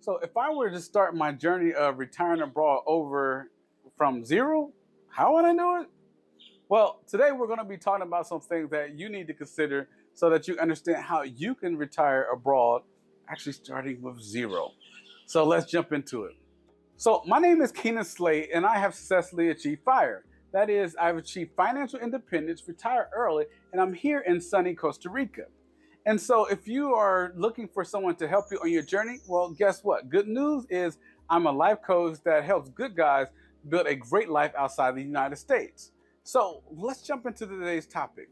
So if I were to start my journey of retiring abroad over from zero, how would I do it? Well, today we're going to be talking about some things that you need to consider so that you understand how you can retire abroad, actually starting with zero. So let's jump into it. So my name is Keanon Slade, and I have successfully achieved FIRE. That is, I've achieved financial independence, retired early, and I'm here in sunny Costa Rica. And so if you are looking for someone to help you on your journey, well, guess what? Good news is I'm a life coach that helps good guys build a great life outside the United States. So let's jump into today's topic.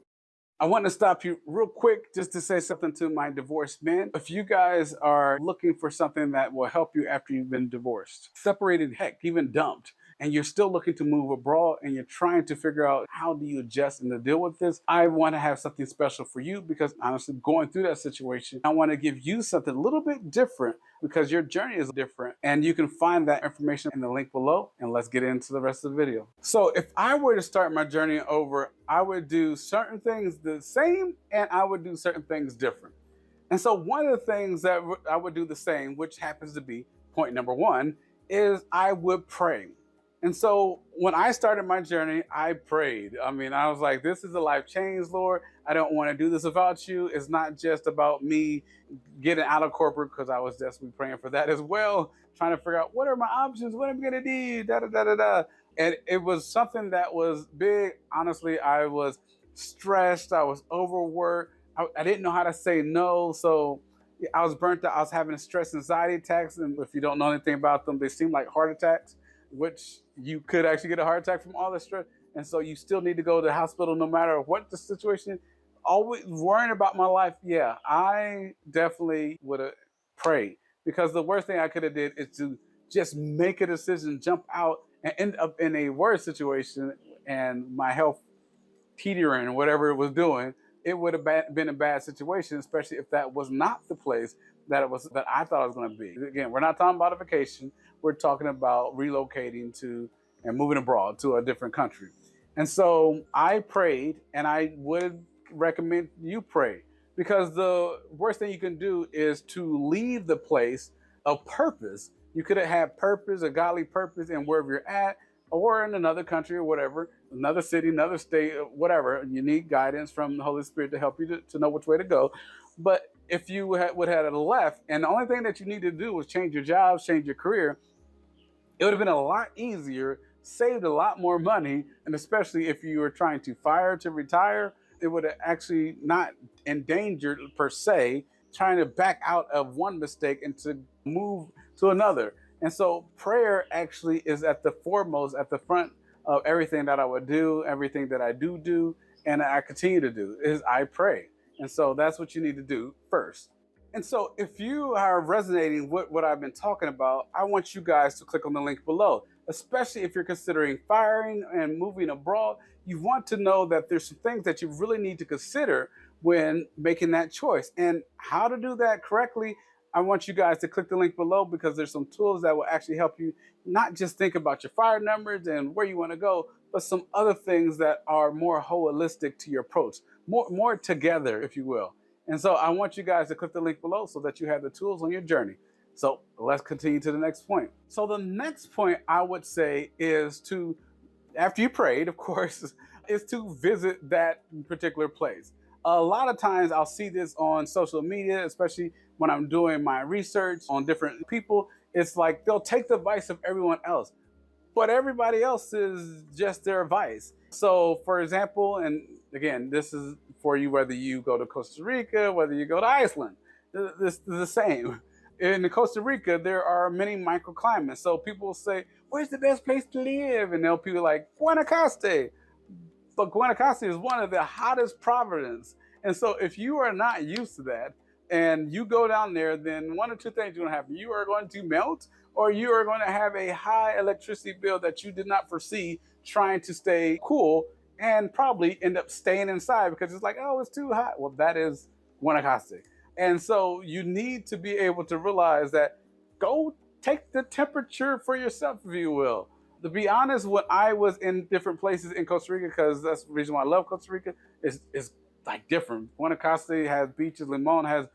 I want to stop you real quick just to say something to my divorced men. If you guys are looking for something that will help you after you've been divorced, separated, heck, even dumped, and you're still looking to move abroad and you're trying to figure out how do you adjust and to deal with this, I want to have something special for you because honestly, going through that situation, I want to give you something a little bit different because your journey is different. And you can find that information in the link below. And let's get into the rest of the video. So if I were to start my journey over, I would do certain things the same and I would do certain things different. And so one of the things that I would do the same, which happens to be point number one, is I would pray. And so when I started my journey, I prayed. I mean, I was like, this is a life change, Lord. I don't want to do this without you. It's not just about me getting out of corporate, because I was desperately praying for that as well, trying to figure out what are my options, what am I going to do, da da da da da. And it was something that was big. Honestly, I was stressed. I was overworked. I didn't know how to say no. So I was burnt out. I was having stress anxiety attacks. And if you don't know anything about them, they seem like heart attacks, which you could actually get a heart attack from all the stress. And so you still need to go to the hospital no matter what the situation. Always worrying about my life. Yeah, I definitely would have prayed, because the worst thing I could have did is to just make a decision, jump out and end up in a worse situation and my health teetering or whatever it was doing. It would have been a bad situation, especially if that was not the place that I thought it was going to be. Again, we're not talking about a vacation. We're talking about relocating to and moving abroad to a different country. And so I prayed, and I would recommend you pray, because the worst thing you can do is to leave the place of purpose. You could have had purpose, a godly purpose in wherever you're at, or in another country or whatever, another city, another state, whatever. You need guidance from the Holy Spirit to help you to know which way to go. But if you would have left, and the only thing that you need to do was change your job, change your career, it would have been a lot easier, saved a lot more money, and especially if you were trying to fire to retire, it would have actually not endangered per se, trying to back out of one mistake and to move to another. And so prayer actually is at the foremost, at the front of everything that I would do, everything that I do, and I continue to do, is I pray. And so that's what you need to do first. And so if you are resonating with what I've been talking about, I want you guys to click on the link below, especially if you're considering firing and moving abroad. You want to know that there's some things that you really need to consider when making that choice. And how to do that correctly, I want you guys to click the link below, because there's some tools that will actually help you not just think about your fire numbers and where you want to go, but some other things that are more holistic to your approach, more together, if you will. And so I want you guys to click the link below so that you have the tools on your journey. So let's continue to the next point. So the next point I would say is to, after you prayed, of course, is to visit that particular place. A lot of times I'll see this on social media, especially when I'm doing my research on different people. It's like they'll take the advice of everyone else, but everybody else is just their advice. So for example, and again, this is for you whether you go to Costa Rica, whether you go to Iceland, this is the same. In Costa Rica, there are many microclimates. So people will say, where's the best place to live? And they'll be like, Guanacaste. But Guanacaste is one of the hottest provinces. And so if you are not used to that and you go down there, then one or two things are going to happen. You are going to melt, or you are going to have a high electricity bill that you did not foresee, trying to stay cool, and probably end up staying inside because it's like, oh, it's too hot. Well, that is Guanacaste. And so you need to be able to realize that, go take the temperature for yourself, if you will. To be honest, when I was in different places in Costa Rica, because that's the reason why I love Costa Rica, is like different. Guanacaste has beaches, Limon has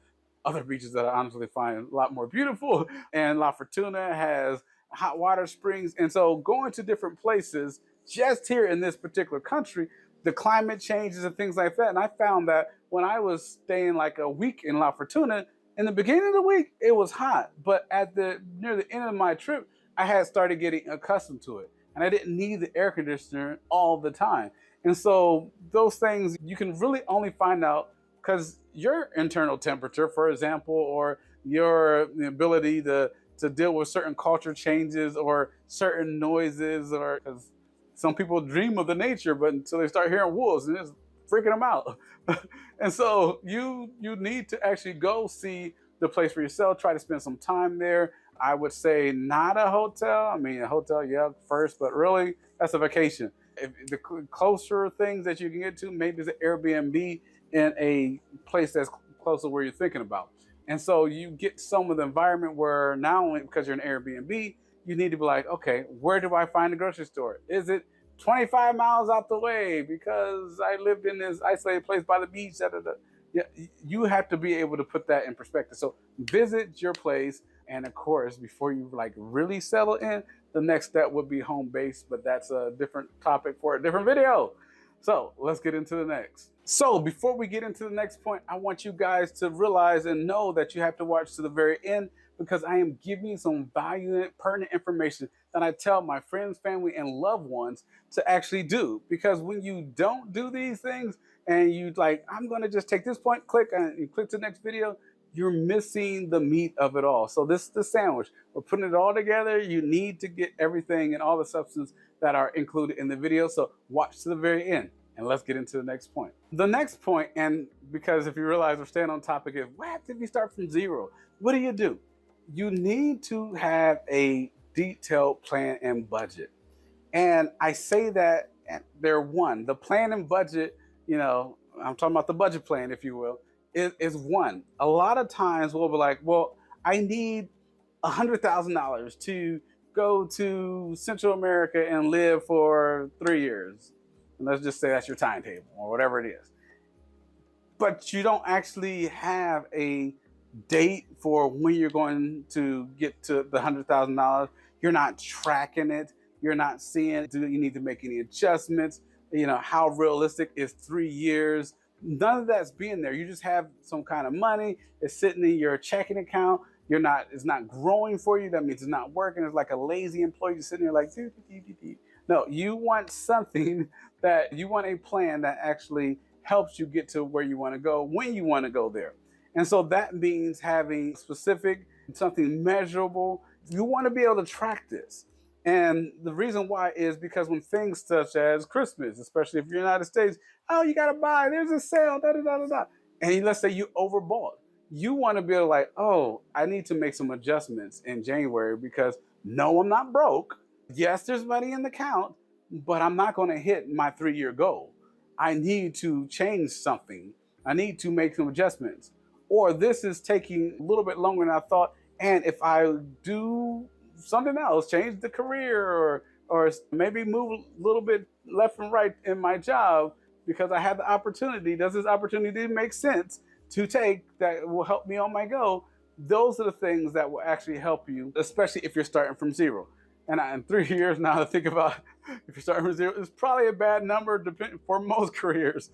other beaches that I honestly find a lot more beautiful. And La Fortuna has hot water springs. And so going to different places just here in this particular country, the climate changes and things like that. And I found that when I was staying like a week in La Fortuna, in the beginning of the week, it was hot. But at the near the end of my trip, I had started getting accustomed to it. And I didn't need the air conditioner all the time. And so those things you can really only find out because your internal temperature, for example, or your ability to deal with certain culture changes or certain noises, or because some people dream of the nature, but until they start hearing wolves and it's freaking them out. And so you need to actually go see the place for yourself, try to spend some time there. I would say not a hotel. I mean, a hotel, yeah, first, but really that's a vacation. If the closer things that you can get to, maybe it's an Airbnb in a place that's close to where you're thinking about. And so you get some of the environment where not only because you're in Airbnb, you need to be like, okay, where do I find the grocery store? Is it 25 miles out the way because I lived in this isolated place by the beach? Yeah, you have to be able to put that in perspective. So visit your place. And of course, before you like really settle in, the next step would be home base, but that's a different topic for a different video. So let's get into the next. So before we get into the next point, I want you guys to realize and know that you have to watch to the very end because I am giving you some valuable, pertinent information that I tell my friends, family, and loved ones to actually do. Because when you don't do these things and you like, I'm gonna just take this point, click, and you click to the next video, you're missing the meat of it all. So this is the sandwich. We're putting it all together. You need to get everything and all the substance that are included in the video. So watch to the very end and let's get into the next point. The next point, and because if you realize we're staying on topic, is what if you start from zero? What do? You need to have a detailed plan and budget. And I say that they're one. The plan and budget, you know, I'm talking about the budget plan, if you will, is one. A lot of times we'll be like, well, I need $100,000 to go to Central America and live for 3 years. And let's just say that's your timetable or whatever it is. But you don't actually have a date for when you're going to get to the $100,000. You're not tracking it. You're not seeing, do you need to make any adjustments? You know, how realistic is 3 years? None of that's being there. You just have some kind of money. It's sitting in your checking account. It's not growing for you. That means it's not working. It's like a lazy employee just sitting there like, dee, dee, dee, dee. No, you want something that you want a plan that actually helps you get to where you want to go when you want to go there. And so that means having specific, something measurable. You want to be able to track this. And the reason why is because when things such as Christmas, especially if you're in the United States, oh, you got to buy, there's a sale, da, da, da, da, da. And let's say you overbought. You want to be able to like, oh, I need to make some adjustments in January because no, I'm not broke. Yes, there's money in the account, but I'm not going to hit my 3-year goal. I need to change something. I need to make some adjustments. Or this is taking a little bit longer than I thought. And if I do something else, change the career or maybe move a little bit left and right in my job because I have the opportunity, does this opportunity make sense to take that will help me on my goal? Those are the things that will actually help you, especially if you're starting from zero. And in 3 years now to think about if you're starting from zero, it's probably a bad number for most careers.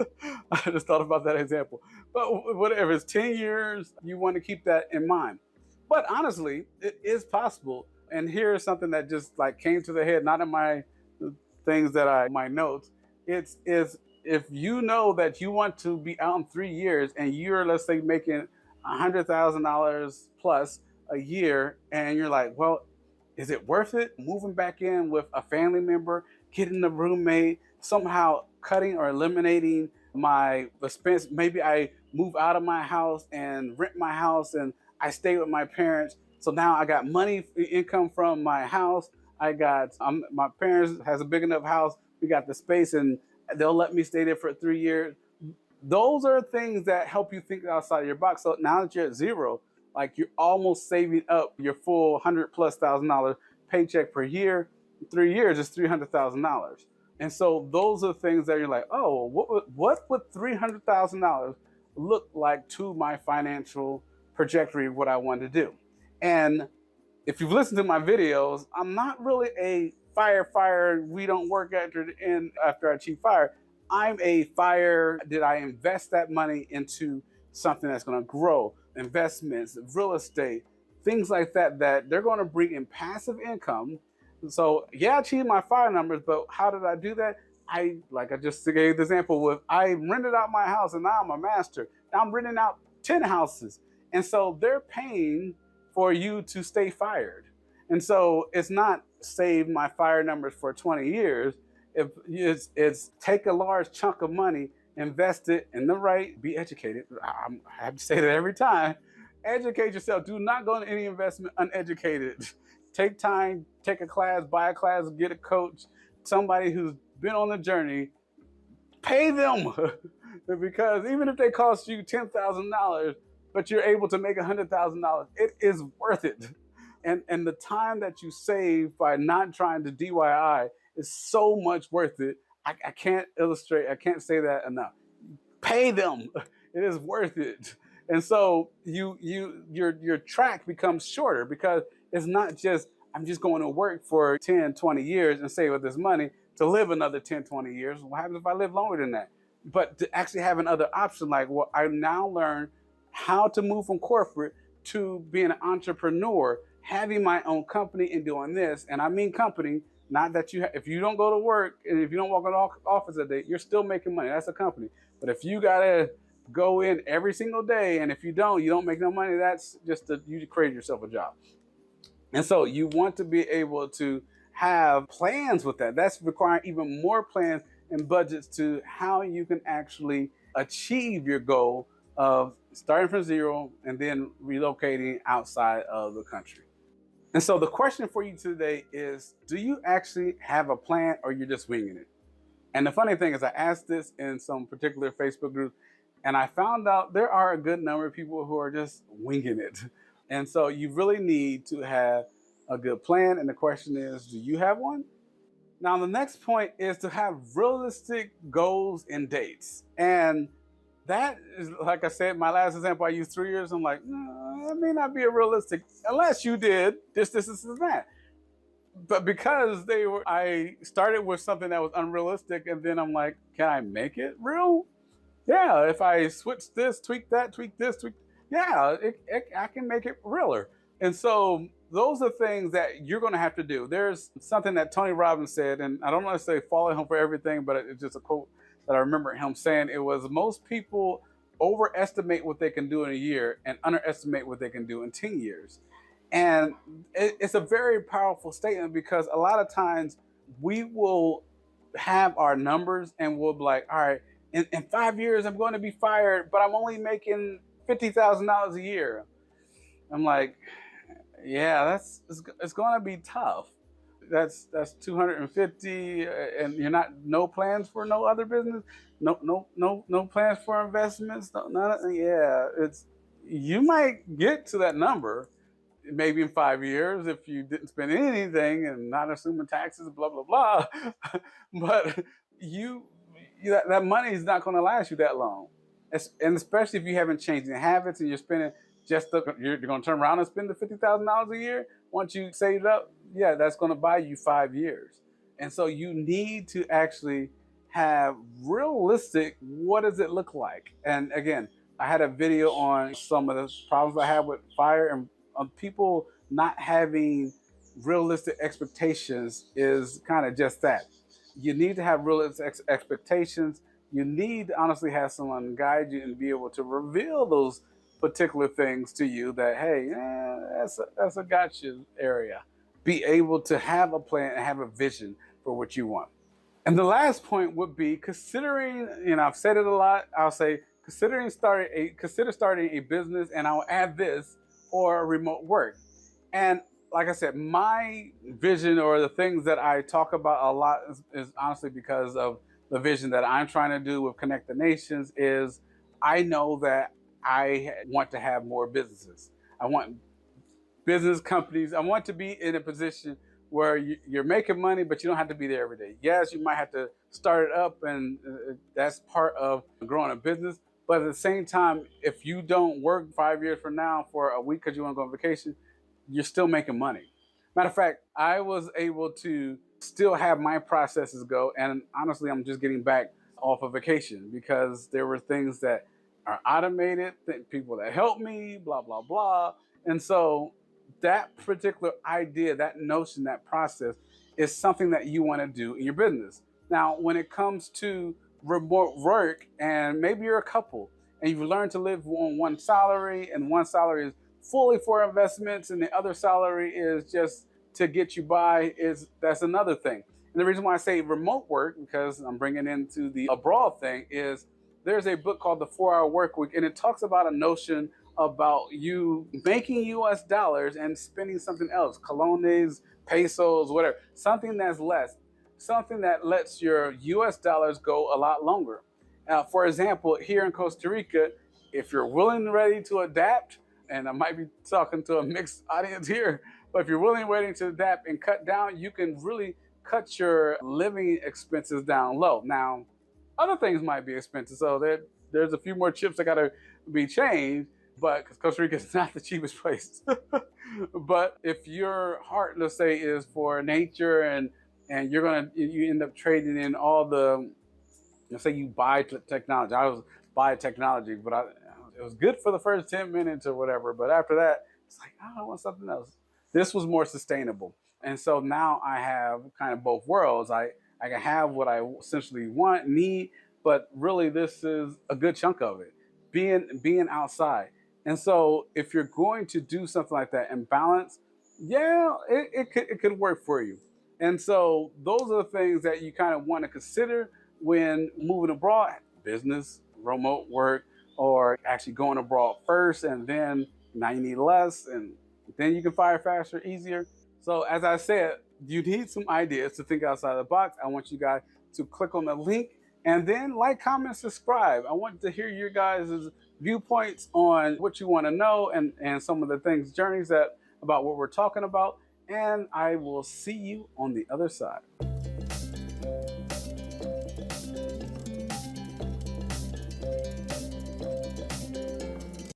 I just thought about that example. But whatever, it's 10 years, you want to keep that in mind. But honestly, it is possible. And here's something that just like came to the head, not in my things my notes. It's if you know that you want to be out in 3 years and you're, let's say, making $100,000 plus a year, and you're like, well, is it worth it? Moving back in with a family member, getting a roommate, somehow cutting or eliminating my expense. Maybe I move out of my house and rent my house and I stay with my parents. So now I got money, income from my house. My parents has a big enough house. We got the space and they'll let me stay there for 3 years. Those are things that help you think outside of your box. So now that you're at zero, like you're almost saving up your full $100,000+ paycheck per year. 3 years is $300,000. And so those are things that you're like, oh, what would $300,000 look like to my financial trajectory of what I wanted to do. And if you've listened to my videos, I'm not really a fire, we don't work after the end after I achieve fire. I'm a fire. Did I invest that money into something that's going to grow? Investments, real estate, things like that, that they're going to bring in passive income. So yeah, I achieved my fire numbers, but how did I do that? Like I just gave the example with, I rented out my house and now I'm a master. Now I'm renting out 10 houses. And so they're paying for you to stay fired. And so it's not save my fire numbers for 20 years. It's take a large chunk of money, invest it in the right, be educated. I have to say that every time. Educate yourself. Do not go into any investment uneducated. Take time, take a class, buy a class, get a coach, somebody who's been on the journey. Pay them. Because even if they cost you $10,000, but you're able to make $100,000, it is worth it. And the time that you save by not trying to DIY is so much worth it. I can't illustrate, I can't say that enough. Pay them. It is worth it. And so your track becomes shorter, because it's not just, I'm just going to work for 10, 20 years and save up this money to live another 10, 20 years. What happens if I live longer than that? But to actually have another option, like, well, I now learn how to move from corporate to being an entrepreneur, having my own company and doing this. And I mean company, not that if you don't go to work and if you don't walk in the office a day, you're still making money. That's a company. But if you gotta go in every single day, and if you don't make no money, that's just you create yourself a job. And so you want to be able to have plans with that. That's requiring even more plans and budgets to how you can actually achieve your goal of starting from zero and then relocating outside of the country. And so the question for you today is, do you actually have a plan, or you're just winging it? And the funny thing is, I asked this in some particular Facebook groups, and I found out there are a good number of people who are just winging it. And so you really need to have a good plan. And the question is, do you have one? Now, the next point is to have realistic goals and dates. And that is, like I said, my last example, I used 3 years. I'm like, no, that may not be a realistic, unless you did this, and that. But because I started with something that was unrealistic, and then I'm like, can I make it real? Yeah, if I switch this, tweak that, tweak this, yeah, I can make it realer. And so those are things that you're going to have to do. There's something that Tony Robbins said, and I don't want to say follow him for everything, but it's just a quote that I remember him saying. It was, most people overestimate what they can do in a year and underestimate what they can do in 10 years. And it's a very powerful statement, because a lot of times we will have our numbers and we'll be like, all right, in 5 years, I'm going to be fired, but I'm only making $50,000 a year. I'm like, yeah, it's going to be tough. That's 250, and you're no plans for no other business, no plans for investments, you might get to that number maybe in 5 years if you didn't spend anything and not assuming taxes, blah blah blah. But that money is not going to last you that long, and especially if you haven't changed your habits and you're spending you're going to turn around and spend the $50,000 a year. Once you save it up, yeah, that's going to buy you 5 years. And so you need to actually have realistic, what does it look like? And again, I had a video on some of the problems I have with fire, and people not having realistic expectations is kind of just that. You need to have realistic expectations. You need to honestly have someone guide you and be able to reveal those particular things to you that, hey, that's a gotcha area. Be able to have a plan and have a vision for what you want. And the last point would be considering, I've said it a lot, I'll say, consider starting a business, and I'll add this, or remote work. And like I said, my vision, or the things that I talk about a lot, is honestly because of the vision that I'm trying to do with Connect the Nations. Is I know that I want to have more businesses. I want business companies. I want to be in a position where you're making money, but you don't have to be there every day. Yes, you might have to start it up, and that's part of growing a business, But at the same time, if you don't work 5 years from now for a week because you want to go on vacation, you're still making money. Matter of fact, I was able to still have my processes go. And honestly, I'm just getting back off of vacation because there were things that are automated, people that help me, blah, blah, blah. And so that particular idea, that notion, that process is something that you want to do in your business. Now, when it comes to remote work, and maybe you're a couple and you've learned to live on one salary, and one salary is fully for investments and the other salary is just to get you by, is that's another thing. And the reason why I say remote work, because I'm bringing into the abroad thing, is there's a book called The 4-Hour Work Week, and it talks about a notion about you making US dollars and spending something else, colones, pesos, whatever, something that's less, something that lets your US dollars go a lot longer. For example, here in Costa Rica, if you're willing and ready to adapt, and I might be talking to a mixed audience here, but if you're willing and ready to adapt and cut down, you can really cut your living expenses down low. Now, other things might be expensive, so there's a few more chips that gotta be changed, but because Costa Rica is not the cheapest place. But if your heart, let's say, is for nature, and you end up trading in all the, let's say you buy technology. I was buy technology, but it was good for the first 10 minutes or whatever. But after that, it's like, I want something else. This was more sustainable. And so now I have kind of both worlds. I can have what I essentially want, need, but really this is a good chunk of it, being outside. And so if you're going to do something like that and balance, yeah, it could work for you. And so those are the things that you kind of want to consider when moving abroad: business, remote work, or actually going abroad first, and then now you need less, and then you can fire faster, easier. So as I said, you need some ideas to think outside the box. I want you guys to click on the link and then like, comment, subscribe. I want to hear your guys' viewpoints on what you want to know, and some of the things, journeys that about what we're talking about. And I will see you on the other side.